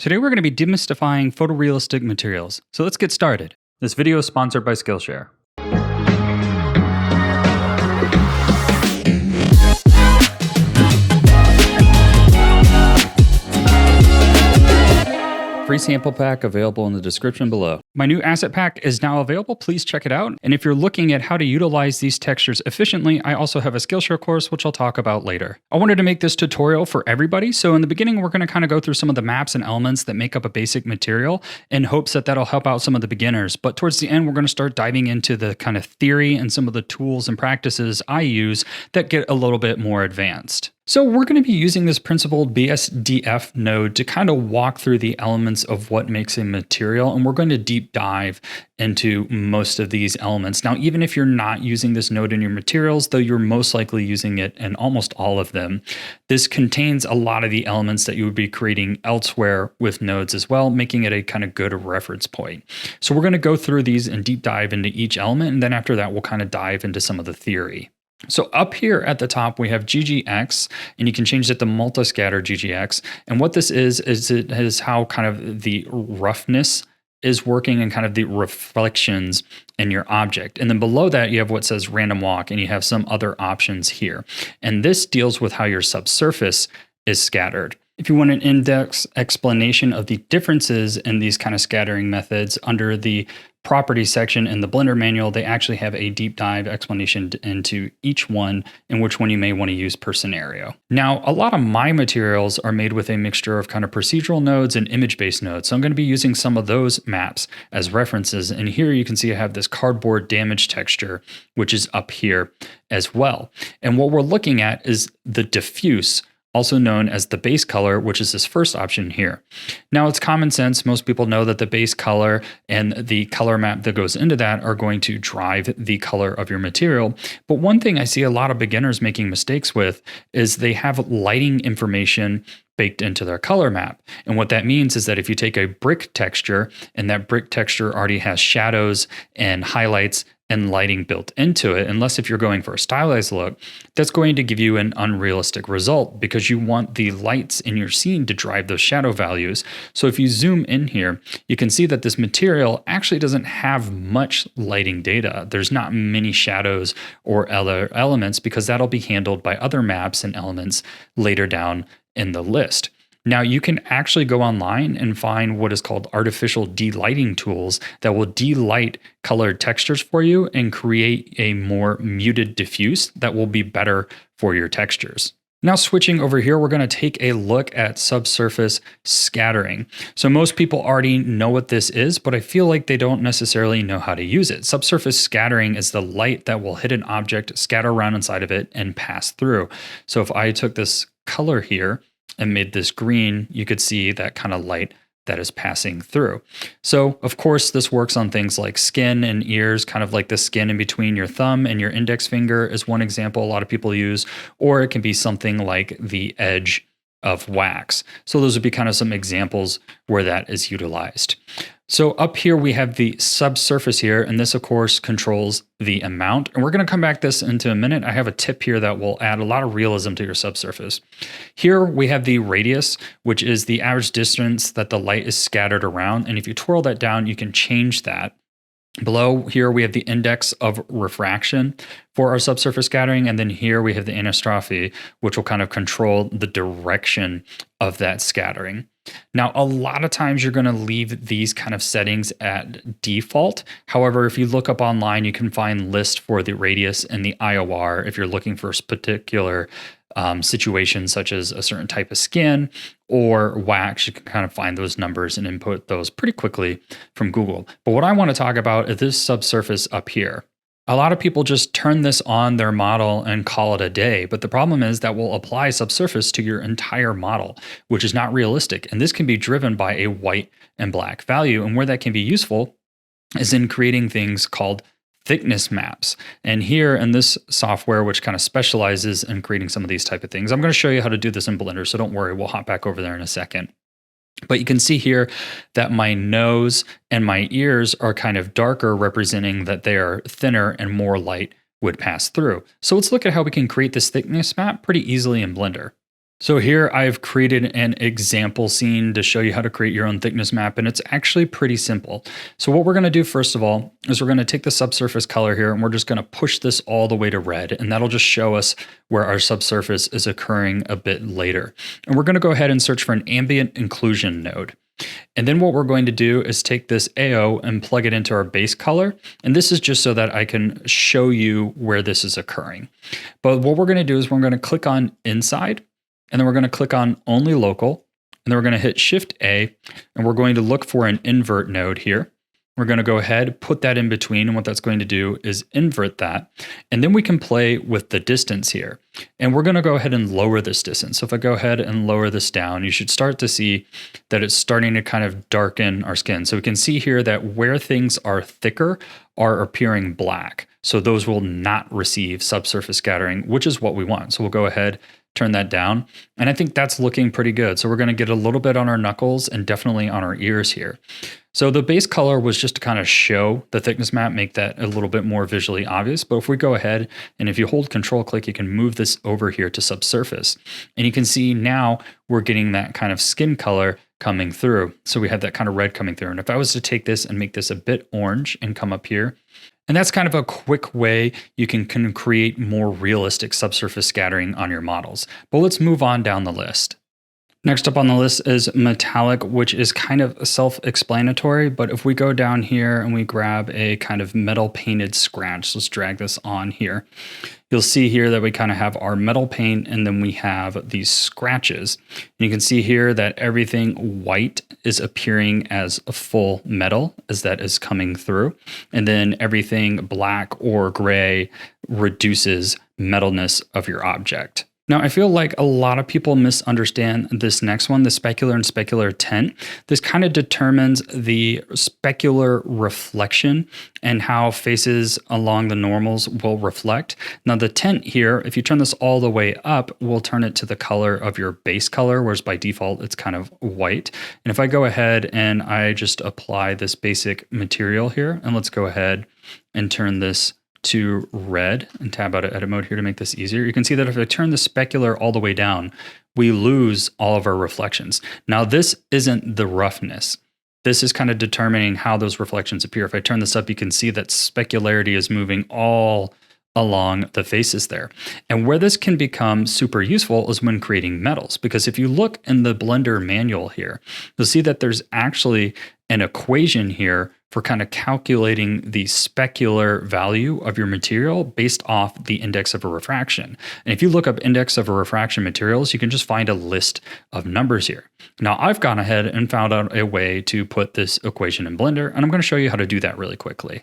Today we're going to be demystifying photorealistic materials, so let's get started. This video is sponsored by Skillshare. Free sample pack available in the description below. My new asset pack is now available. Please check it out. And if you're looking at how to utilize these textures efficiently, I also have a Skillshare course, which I'll talk about later. I wanted to make this tutorial for everybody. So in the beginning, we're going to kind of go through some of the maps and elements that make up a basic material in hopes that that'll help out some of the beginners. But towards the end, we're going to start diving into the kind of theory and some of the tools and practices I use that get a little bit more advanced. So we're going to be using this principled BSDF node to kind of walk through the elements of what makes a material, and we're going to deep dive into most of these elements. Now, even if you're not using this node in your materials, though you're most likely using it in almost all of them, this contains a lot of the elements that you would be creating elsewhere with nodes as well, making it a kind of good reference point. So we're going to go through these and deep dive into each element, and then after that, we'll kind of dive into some of the theory. So up here at the top, we have GGX, and you can change it to multiscatter GGX. And what this is it is how kind of the roughness is working and kind of the reflections in your object. And then below that, you have what says random walk, and you have some other options here. And this deals with how your subsurface is scattered. If you want an in-depth explanation of the differences in these kind of scattering methods, under the properties section in the Blender manual, they actually have a deep dive explanation into each one and which one you may want to use per scenario. Now, a lot of my materials are made with a mixture of kind of procedural nodes and image-based nodes. So I'm going to be using some of those maps as references. And here you can see I have this cardboard damage texture, which is up here as well. And what we're looking at is the diffuse, also known as the base color, which is this first option here. Now, it's common sense. Most people know that the base color and the color map that goes into that are going to drive the color of your material. But one thing I see a lot of beginners making mistakes with is they have lighting information baked into their color map. And what that means is that if you take a brick texture and that brick texture already has shadows and highlights and lighting built into it, unless if you're going for a stylized look, that's going to give you an unrealistic result because you want the lights in your scene to drive those shadow values. So if you zoom in here, you can see that this material actually doesn't have much lighting data. There's not many shadows or other elements because that'll be handled by other maps and elements later down in the list. Now, you can actually go online and find what is called artificial delighting tools that will delight colored textures for you and create a more muted diffuse that will be better for your textures. Now, switching over here, we're going to take a look at subsurface scattering. So most people already know what this is, but I feel like they don't necessarily know how to use it. Subsurface scattering is the light that will hit an object, scatter around inside of it, and pass through. So if I took this color here and made this green, you could see that kind of light that is passing through. So of course, this works on things like skin and ears, kind of like the skin in between your thumb and your index finger is one example a lot of people use, or it can be something like the edge of wax. So those would be kind of some examples where that is utilized. So up here we have the subsurface here, and this of course controls the amount. And we're going to come back this into a minute. I have a tip here that will add a lot of realism to your subsurface. Here we have the radius, which is the average distance that the light is scattered around. And if you twirl that down, you can change that. Below here, we have the index of refraction for our subsurface scattering. And then here we have the anisotropy, which will kind of control the direction of that scattering. Now, a lot of times you're going to leave these kind of settings at default. However, if you look up online, you can find lists for the radius and the IOR if you're looking for a particular situations such as a certain type of skin or wax. You can kind of find those numbers and input those pretty quickly from Google. But what I want to talk about is this subsurface up here. A lot of people just turn this on their model and call it a day, but the problem is that will apply subsurface to your entire model, which is not realistic. And this can be driven by a white and black value. And where that can be useful is in creating things called thickness maps. And here in this software, which kind of specializes in creating some of these type of things, I'm going to show you how to do this in Blender. So don't worry, we'll hop back over there in a second. But you can see here that my nose and my ears are kind of darker, representing that they are thinner and more light would pass through. So let's look at how we can create this thickness map pretty easily in Blender. So here I've created an example scene to show you how to create your own thickness map, and it's actually pretty simple. So what we're going to do first of all is we're going to take the subsurface color here and we're just going to push this all the way to red, and that'll just show us where our subsurface is occurring a bit later. And we're going to go ahead and search for an ambient inclusion node. And then what we're going to do is take this AO and plug it into our base color. And this is just so that I can show you where this is occurring. But what we're going to do is we're going to click on inside, and then we're going to click on only local, and then we're going to hit Shift A, and we're going to look for an invert node here. We're going to go ahead, put that in between, and what that's going to do is invert that. And then we can play with the distance here. And we're going to go ahead and lower this distance. So if I go ahead and lower this down, you should start to see that it's starting to kind of darken our skin. So we can see here that where things are thicker are appearing black. So those will not receive subsurface scattering, which is what we want. So we'll go ahead, turn that down. And I think that's looking pretty good. So we're going to get a little bit on our knuckles and definitely on our ears here. So the base color was just to kind of show the thickness map, make that a little bit more visually obvious. But if we go ahead and if you hold Control click, you can move this over here to subsurface. And you can see now we're getting that kind of skin color coming through. So we have that kind of red coming through. And if I was to take this and make this a bit orange and come up here, and that's kind of a quick way you can create more realistic subsurface scattering on your models. But let's move on down the list. Next up on the list is metallic, which is kind of self-explanatory, but if we go down here and we grab a kind of metal painted scratch, let's drag this on here. You'll see here that we kind of have our metal paint and then we have these scratches. And you can see here that everything white is appearing as a full metal as that is coming through. And then everything black or gray reduces metalness of your object. Now, I feel like a lot of people misunderstand this next one, the specular and specular tint. This kind of determines the specular reflection and how faces along the normals will reflect. Now, the tint here, if you turn this all the way up, will turn it to the color of your base color, whereas by default, it's kind of white. And if I go ahead and I just apply this basic material here, and let's go ahead and turn this to red and tab out of edit mode here to make this easier. You can see that if I turn the specular all the way down, we lose all of our reflections. Now this isn't the roughness. This is kind of determining how those reflections appear. If I turn this up, you can see that specularity is moving all along the faces there. And where this can become super useful is when creating metals, because if you look in the Blender manual here, you'll see that there's actually an equation here for kind of calculating the specular value of your material based off the index of a refraction. And if you look up index of a refraction materials, you can just find a list of numbers here. Now I've gone ahead and found out a way to put this equation in Blender, and I'm going to show you how to do that really quickly.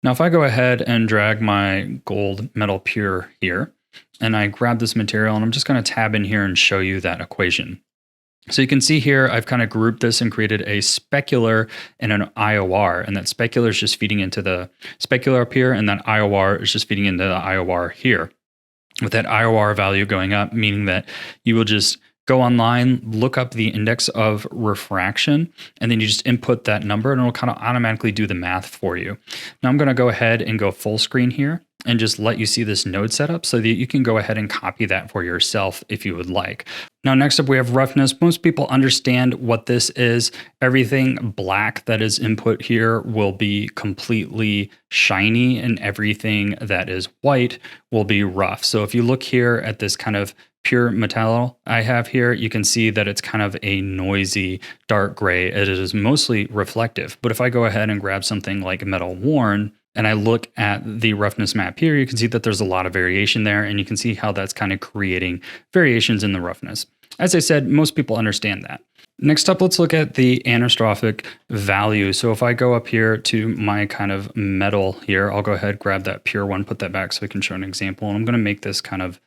Now, if I go ahead and drag my gold metal pure here, and I grab this material, and I'm just going to tab in here and show you that equation. So you can see here, I've kind of grouped this and created a specular and an IOR, and that specular is just feeding into the specular up here, and that IOR is just feeding into the IOR here. With that IOR value going up, meaning that you will just go online, look up the index of refraction, and then you just input that number and it'll kind of automatically do the math for you. Now I'm going to go ahead and go full screen here and just let you see this node setup so that you can go ahead and copy that for yourself if you would like. Now, next up, we have roughness. Most people understand what this is. Everything black that is input here will be completely shiny, and everything that is white will be rough. So if you look here at this kind of pure metal I have here, you can see that it's kind of a noisy dark gray. It is mostly reflective. But if I go ahead and grab something like metal worn, and I look at the roughness map here, you can see that there's a lot of variation there, and you can see how that's kind of creating variations in the roughness. As I said, most people understand that. Next up, let's look at the anastrophic value. So if I go up here to my kind of metal here, I'll go ahead, grab that pure one, put that back so we can show an example. And I'm going to make this kind of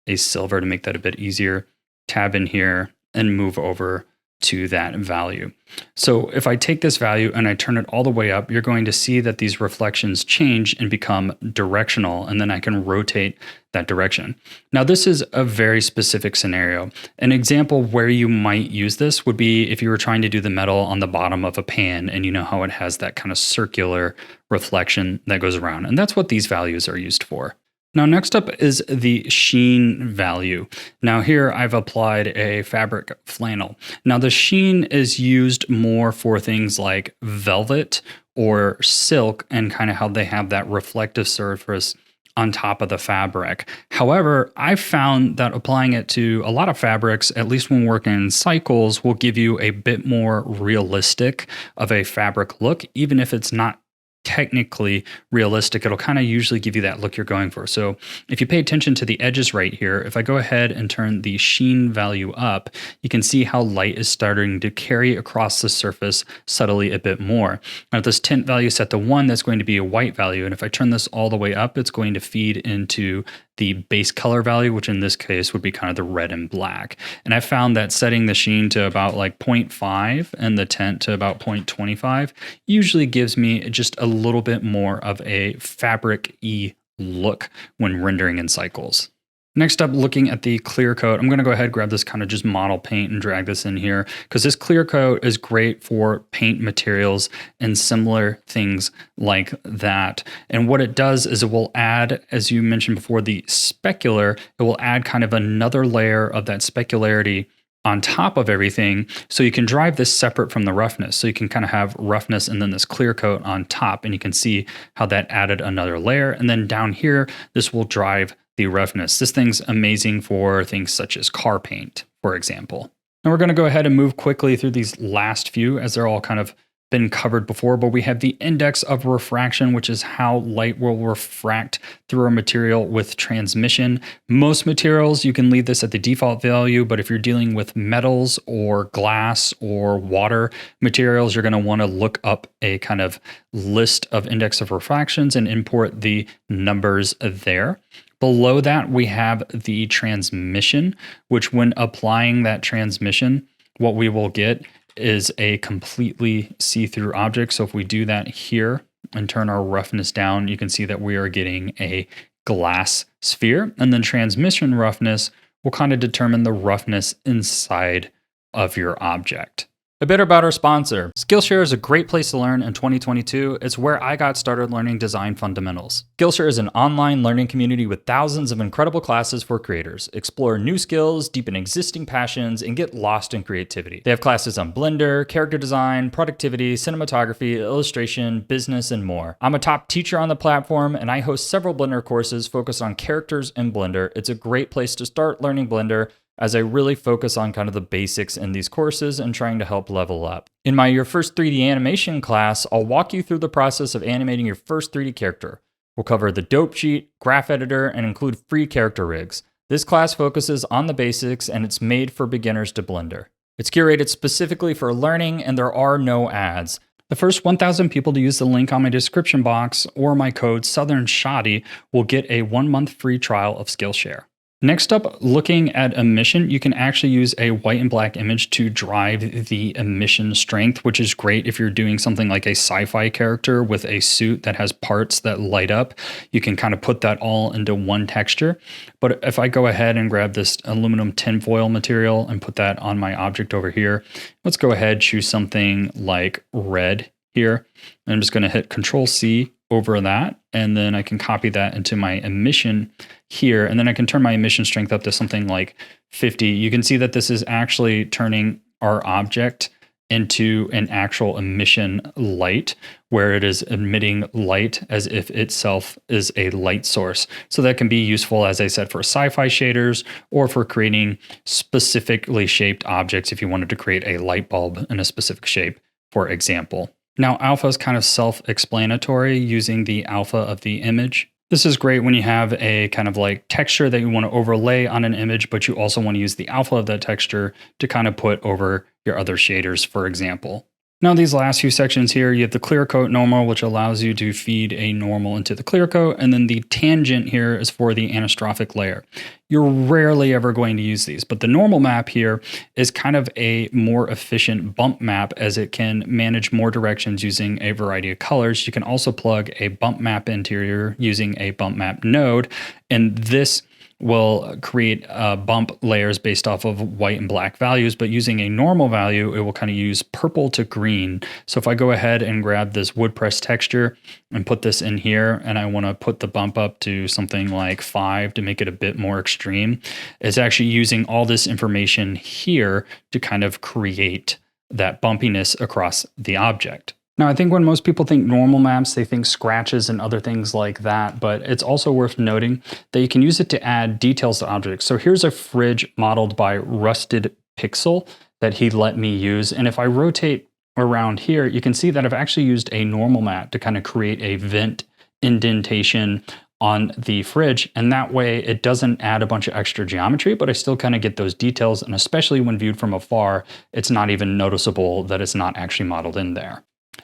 a silver to make that a bit easier. Tab in here and move over to that value. So if I take this value and I turn it all the way up, you're going to see that these reflections change and become directional, and then I can rotate that direction. Now, this is a very specific scenario. An example where you might use this would be if you were trying to do the metal on the bottom of a pan, and you know how it has that kind of circular reflection that goes around. And that's what these values are used for. Now, next up is the sheen value. Now, here I've applied a fabric flannel. Now, the sheen is used more for things like velvet or silk and kind of how they have that reflective surface on top of the fabric. However, I've found that applying it to a lot of fabrics, at least when working in cycles, will give you a bit more realistic of a fabric look, even if it's not technically realistic. It'll kind of usually give you that look you're going for. So if you pay attention to the edges right here, if I go ahead and turn the sheen value up, you can see how light is starting to carry across the surface subtly a bit more. Now if this tint value is set to 1, that's going to be a white value. And if I turn this all the way up, it's going to feed into the base color value, which in this case would be kind of the red and black. And I found that setting the sheen to about like 0.5 and the tint to about 0.25 usually gives me just a little bit more of a fabric-y look when rendering in cycles. Next up, looking at the clear coat, I'm going to go ahead and grab this kind of just model paint and drag this in here because this clear coat is great for paint materials and similar things like that. And what it does is it will add, as you mentioned before, the specular, it will add kind of another layer of that specularity on top of everything, so you can drive this separate from the roughness. So you can kind of have roughness and then this clear coat on top, and you can see how that added another layer. And then down here, this will drive the roughness. This thing's amazing for things such as car paint, for example. Now we're going to go ahead and move quickly through these last few as they're all kind of been covered before, but we have the index of refraction, which is how light will refract through a material with transmission. Most materials, you can leave this at the default value, but if you're dealing with metals or glass or water materials, you're going to want to look up a kind of list of index of refractions and import the numbers there. Below that, we have the transmission, which when applying that transmission, what we will get is a completely see-through object. So if we do that here and turn our roughness down, you can see that we are getting a glass sphere. And then transmission roughness will kind of determine the roughness inside of your object. A bit about our sponsor. Skillshare is a great place to learn in 2022. It's where I got started learning design fundamentals. Skillshare is an online learning community with thousands of incredible classes for creators. Explore new skills, deepen existing passions, and get lost in creativity. They have classes on Blender, character design, productivity, cinematography, illustration, business, and more. I'm a top teacher on the platform, and I host several Blender courses focused on characters in Blender. It's a great place to start learning Blender, as I really focus on kind of the basics in these courses and trying to help level up. In my Your First 3D Animation class, I'll walk you through the process of animating your first 3D character. We'll cover the dope sheet, graph editor, and include free character rigs. This class focuses on the basics, and it's made for beginners to Blender. It's curated specifically for learning, and there are no ads. The first 1,000 people to use the link on my description box or my code SouthernShoddy will get a 1-month free trial of Skillshare. Next up, looking at emission, you can actually use a white and black image to drive the emission strength, which is great if you're doing something like a sci-fi character with a suit that has parts that light up. You can kind of put that all into one texture. But if I go ahead and grab this aluminum tinfoil material and put that on my object over here, let's go ahead, choose something like red here. And I'm just going to hit Control-C over that, and then I can copy that into my emission here, and then I can turn my emission strength up to something like 50. You can see that this is actually turning our object into an actual emission light, where it is emitting light as if itself is a light source. So that can be useful, as I said, for sci-fi shaders or for creating specifically shaped objects if you wanted to create a light bulb in a specific shape, for example. Now, alpha is kind of self-explanatory using the alpha of the image. This is great when you have a kind of like texture that you want to overlay on an image, but you also want to use the alpha of that texture to kind of put over your other shaders, for example. Now, these last few sections here, you have the clear coat normal, which allows you to feed a normal into the clear coat, and then the tangent here is for the anastrophic layer. You're rarely ever going to use these, but the normal map here is kind of a more efficient bump map, as it can manage more directions using a variety of colors. You can also plug a bump map interior using a bump map node, and this will create bump layers based off of white and black values, but using a normal value, it will kind of use purple to green. So if I go ahead and grab this wood press texture and put this in here, and I want to put the bump up to something like 5 to make it a bit more extreme, it's actually using all this information here to kind of create that bumpiness across the object. Now, I think when most people think normal maps, they think scratches and other things like that, but it's also worth noting that you can use it to add details to objects. So here's a fridge modeled by Rusted Pixel that he let me use. And if I rotate around here, you can see that I've actually used a normal map to kind of create a vent indentation on the fridge. And that way it doesn't add a bunch of extra geometry, but I still kind of get those details. And especially when viewed from afar, it's not even noticeable that it's not actually modeled in there.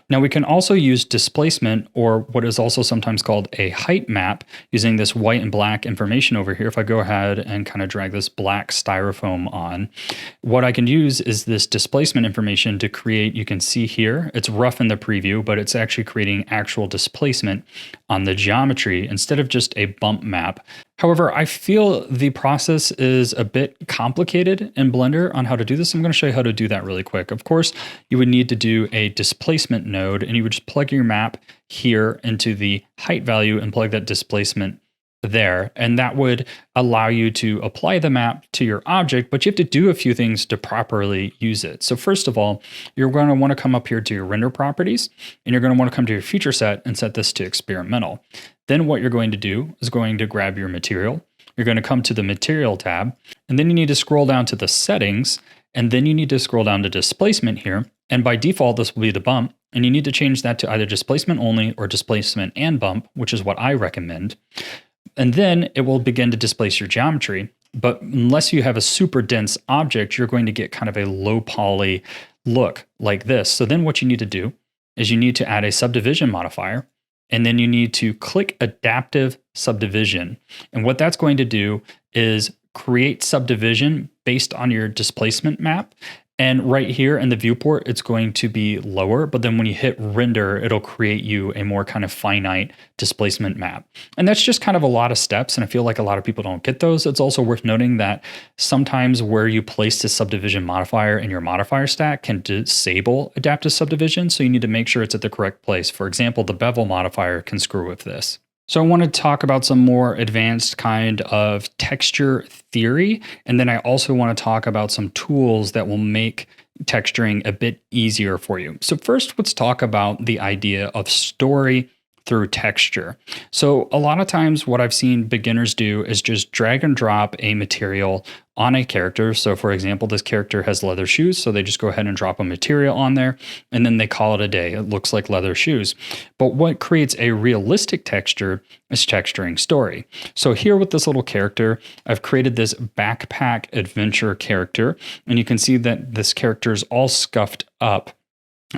Now we can also use displacement, or what is also sometimes called a height map, using this white and black information over here. If I go ahead and kind of drag this black styrofoam on, what I can use is this displacement information to create, you can see here, it's rough in the preview, but it's actually creating actual displacement on the geometry instead of just a bump map. However, I feel the process is a bit complicated in Blender on how to do this. I'm going to show you how to do that really quick. Of course, you would need to do a displacement node, and you would just plug your map here into the height value and plug that displacement there. And that would allow you to apply the map to your object, but you have to do a few things to properly use it. So first of all, you're going to want to come up here to your render properties, and you're going to want to come to your feature set and set this to experimental. Then what you're going to do is going to grab your material. You're going to come to the material tab, and then you need to scroll down to the settings, and then you need to scroll down to displacement here. And by default, this will be the bump, and you need to change that to either displacement only or displacement and bump, which is what I recommend. And then it will begin to displace your geometry. But unless you have a super dense object, you're going to get kind of a low poly look like this. So then what you need to do is you need to add a subdivision modifier, and then you need to click adaptive subdivision. And what that's going to do is create subdivision based on your displacement map. And right here in the viewport, it's going to be lower, but then when you hit render, it'll create you a more kind of finite displacement map. And that's just kind of a lot of steps, and I feel like a lot of people don't get those. It's also worth noting that sometimes where you place the subdivision modifier in your modifier stack can disable adaptive subdivision, so you need to make sure it's at the correct place. For example, the bevel modifier can screw with this. So I want to talk about some more advanced kind of texture theory, and then I also want to talk about some tools that will make texturing a bit easier for you. So first, let's talk about the idea of story through texture. So a lot of times what I've seen beginners do is just drag and drop a material on a character. So for example, this character has leather shoes, so they just go ahead and drop a material on there, and then they call it a day. It looks like leather shoes. But what creates a realistic texture is texturing story. So here with this little character, I've created this backpack adventure character, and you can see that this character is all scuffed up.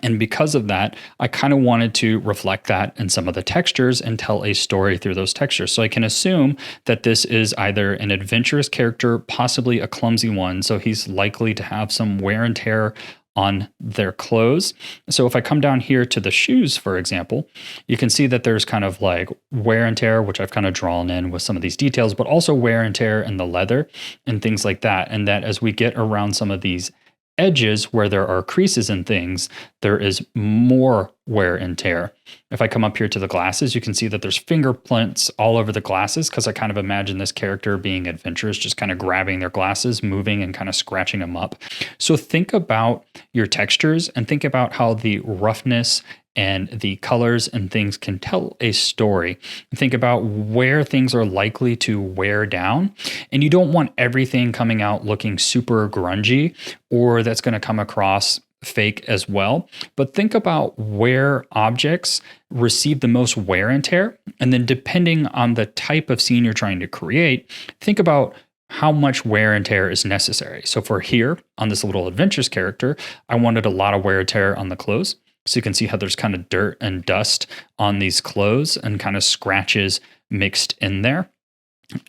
And because of that, I kind of wanted to reflect that in some of the textures and tell a story through those textures. So I can assume that this is either an adventurous character, possibly a clumsy one. So he's likely to have some wear and tear on their clothes. So if I come down here to the shoes, for example, you can see that there's kind of like wear and tear, which I've kind of drawn in with some of these details, but also wear and tear in the leather and things like that. And that as we get around some of these edges where there are creases and things, there is more wear and tear. If I come up here to the glasses, you can see that there's fingerprints all over the glasses, because I kind of imagine this character being adventurous, just kind of grabbing their glasses, moving and kind of scratching them up. So think about your textures and think about how the roughness and the colors and things can tell a story. Think about where things are likely to wear down. And you don't want everything coming out looking super grungy, or that's going to come across fake as well. But think about where objects receive the most wear and tear. And then depending on the type of scene you're trying to create, think about how much wear and tear is necessary. So for here, on this little adventurous character, I wanted a lot of wear and tear on the clothes. So you can see how there's kind of dirt and dust on these clothes and kind of scratches mixed in there.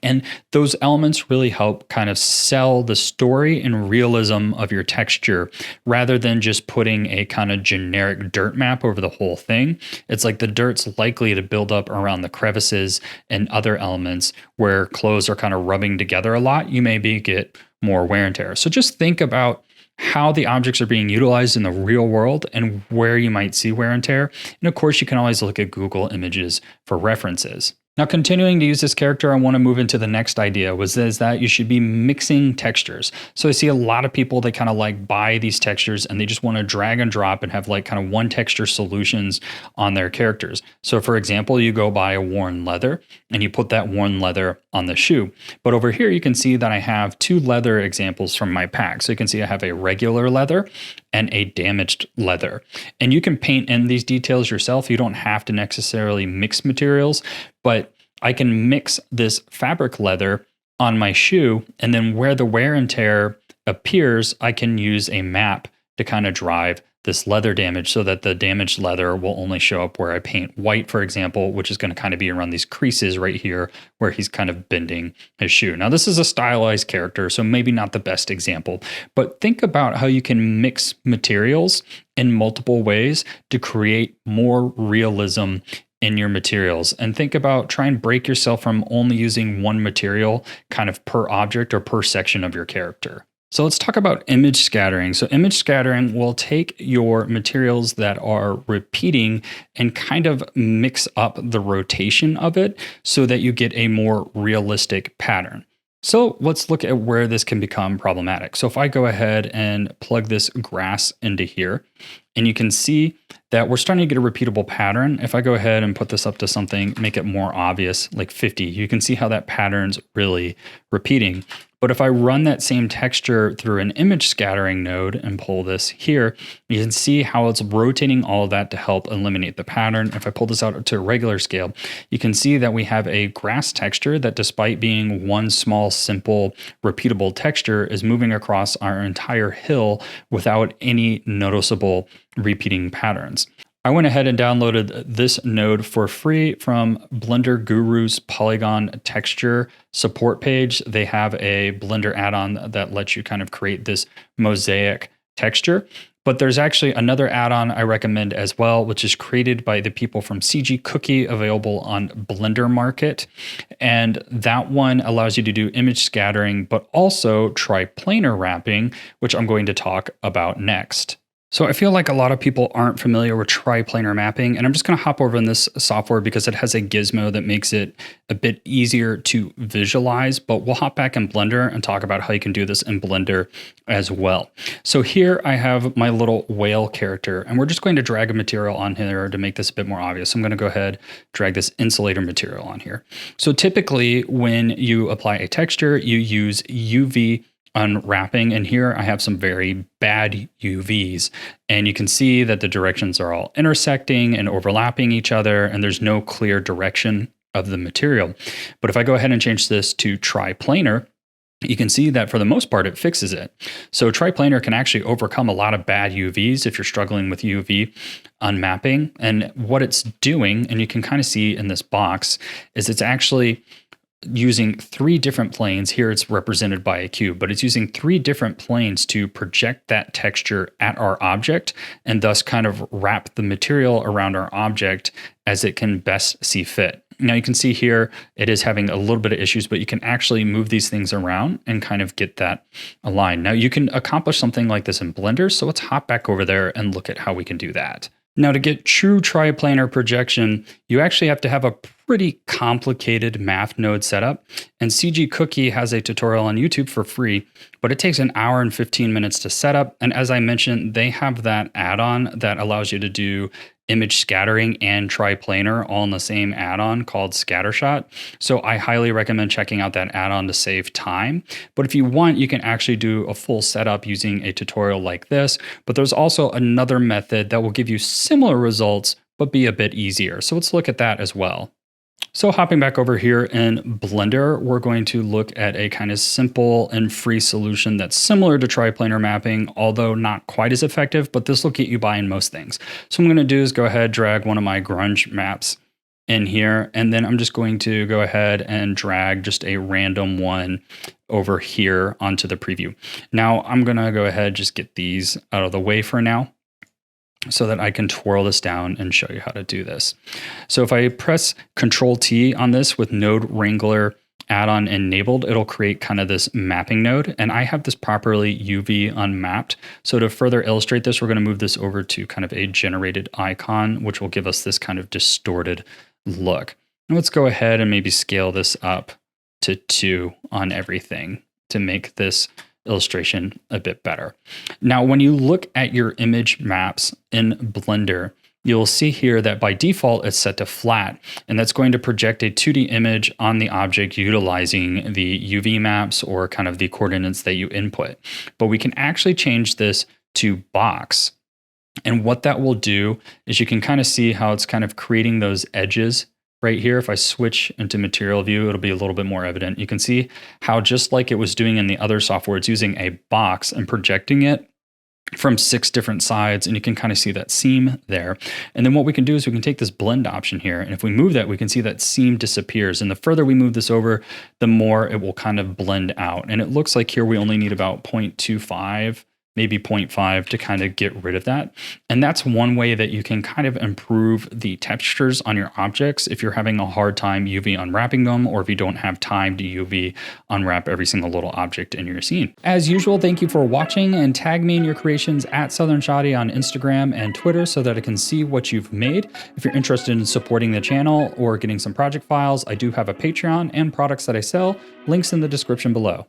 And those elements really help kind of sell the story and realism of your texture rather than just putting a kind of generic dirt map over the whole thing. It's like the dirt's likely to build up around the crevices and other elements where clothes are kind of rubbing together a lot. You maybe get more wear and tear. So just think about how the objects are being utilized in the real world and where you might see wear and tear. And of course, you can always look at Google Images for references. Now, continuing to use this character, I want to move into the next idea, is that you should be mixing textures. So I see a lot of people that kind of like buy these textures and they just want to drag and drop and have like kind of one texture solutions on their characters. So for example, you go buy a worn leather and you put that worn leather on the shoe. But over here, you can see that I have two leather examples from my pack. So you can see I have a regular leather and a damaged leather. And you can paint in these details yourself. You don't have to necessarily mix materials, but I can mix this fabric leather on my shoe, and then where the wear and tear appears, I can use a map to kind of drive this leather damage so that the damaged leather will only show up where I paint white, for example, which is going to kind of be around these creases right here where he's kind of bending his shoe. Now, this is a stylized character, so maybe not the best example, but think about how you can mix materials in multiple ways to create more realism in your materials. And think about try and break yourself from only using one material kind of per object or per section of your character. So let's talk about image scattering. So image scattering will take your materials that are repeating and kind of mix up the rotation of it so that you get a more realistic pattern. So let's look at where this can become problematic. So if I go ahead and plug this grass into here, and you can see that we're starting to get a repeatable pattern. If I go ahead and put this up to something, make it more obvious, like 50, you can see how that pattern's really repeating. But if I run that same texture through an image scattering node and pull this here, you can see how it's rotating all of that to help eliminate the pattern. If I pull this out to a regular scale, you can see that we have a grass texture that, despite being one small, simple, repeatable texture, is moving across our entire hill without any noticeable repeating patterns. I went ahead and downloaded this node for free from Blender Guru's Polygon texture support page. They have a Blender add-on that lets you kind of create this mosaic texture. But there's actually another add-on I recommend as well, which is created by the people from CG Cookie, available on Blender Market. And that one allows you to do image scattering, but also triplanar wrapping, which I'm going to talk about next. So I feel like a lot of people aren't familiar with triplanar mapping, and I'm just going to hop over in this software because it has a gizmo that makes it a bit easier to visualize, but we'll hop back in Blender and talk about how you can do this in Blender as well. So here I have my little whale character, and we're just going to drag a material on here to make this a bit more obvious. So I'm going to go ahead, drag this insulator material on here. So typically when you apply a texture, you use UV unwrapping, and here I have some very bad UVs, and you can see that the directions are all intersecting and overlapping each other, and there's no clear direction of the material. But if I go ahead and change this to triplanar, you can see that for the most part, it fixes it. So triplanar can actually overcome a lot of bad UVs if you're struggling with UV unmapping. And what it's doing, and you can kind of see in this box, is it's actually using three different planes. Here it's represented by a cube, but it's using three different planes to project that texture at our object and thus kind of wrap the material around our object as it can best see fit. Now you can see here it is having a little bit of issues, but you can actually move these things around and kind of get that aligned. Now you can accomplish something like this in Blender, so let's hop back over there and look at how we can do that. Now, to get true triplanar projection, you actually have to have a pretty complicated math node setup. And CG Cookie has a tutorial on YouTube for free, but it takes an hour and 15 minutes to set up. And as I mentioned, they have that add-on that allows you to do image scattering and triplanar all in the same add-on called Scattershot. So I highly recommend checking out that add-on to save time. But if you want, you can actually do a full setup using a tutorial like this. But there's also another method that will give you similar results, but be a bit easier. So let's look at that as well. So hopping back over here in Blender, we're going to look at a kind of simple and free solution that's similar to triplanar mapping, although not quite as effective, but this will get you by in most things. So what I'm going to do is go ahead, drag one of my grunge maps in here. And then I'm just going to go ahead and drag just a random one over here onto the preview. Now I'm gonna go ahead, just get these out of the way for now, so that I can twirl this down and show you how to do this. So if I press Control T on this with Node Wrangler add-on enabled, it'll create kind of this mapping node. And I have this properly UV unmapped. So to further illustrate this, we're going to move this over to kind of a generated icon, which will give us this kind of distorted look. And let's go ahead and maybe scale this up to 2 on everything to make this illustration a bit better. Now, when you look at your image maps in Blender, you'll see here that by default it's set to flat, and that's going to project a 2D image on the object utilizing the UV maps or kind of the coordinates that you input. But we can actually change this to box. And what that will do is you can kind of see how it's kind of creating those edges right here. If I switch into material view, it'll be a little bit more evident. You can see how, just like it was doing in the other software, it's using a box and projecting it from 6 different sides, and you can kind of see that seam there. And then what we can do is we can take this blend option here, and if we move that, we can see that seam disappears. And the further we move this over, the more it will kind of blend out. And it looks like here we only need about 0.25, maybe 0.5 to kind of get rid of that. And that's one way that you can kind of improve the textures on your objects if you're having a hard time UV unwrapping them, or if you don't have time to UV unwrap every single little object in your scene. As usual, thank you for watching, and tag me in your creations at Southern Shoddy on Instagram and Twitter so that I can see what you've made. If you're interested in supporting the channel or getting some project files, I do have a Patreon and products that I sell. Links in the description below.